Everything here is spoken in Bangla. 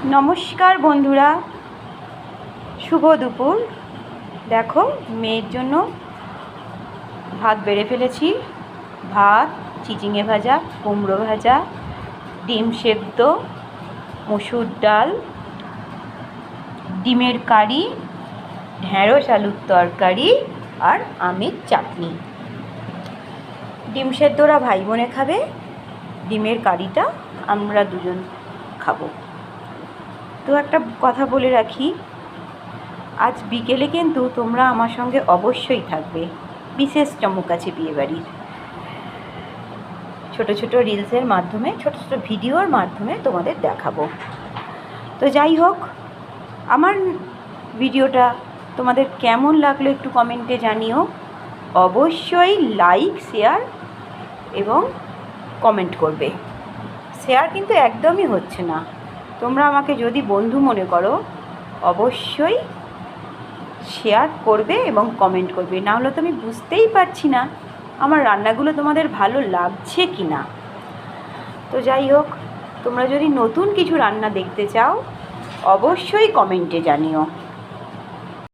নমস্কার বন্ধুরা, শুভ দুপুর। দেখো, মেয়ের জন্য ভাত বেড়ে ফেলেছি। ভাত, চিচিঙে ভাজা, কুমড়ো ভাজা, ডিম সেদ্ধ, মসুর ডাল, ডিমের কারি, ঢেঁড়স আলুর তরকারি আর আমের চাটনি। ডিম সেদ্ধরা ভাই বোনে খাবে, ডিমের কারিটা আমরা দুজন খাবো। তো একটা কথা বলে রাখি, আজ বিকেলে কিন্তু তোমরা আমার সঙ্গে অবশ্যই থাকবে। বিশেষ চমক আছে বিয়েবাড়ির। ছোট ছোট রিলসের মাধ্যমে, ছোট ছোট ভিডিওর মাধ্যমে তোমাদের দেখাবো। তো যাই হোক, আমার ভিডিওটা তোমাদের কেমন লাগলো একটু কমেন্টে জানিও। অবশ্যই লাইক, শেয়ার এবং কমেন্ট করবে। শেয়ার কিন্তু একদমই হচ্ছে না। তোমরা আমাকে যদি বন্ধু মনে করো, অবশ্যই শেয়ার করবে এবং কমেন্ট করবে। না হলে তো আমি বুঝতেই পারছি না আমার রান্নাগুলো তোমাদের ভালো লাগছে কি না। তো যাই হোক, তোমরা যদি নতুন কিছু রান্না দেখতে চাও, অবশ্যই কমেন্টে জানিও।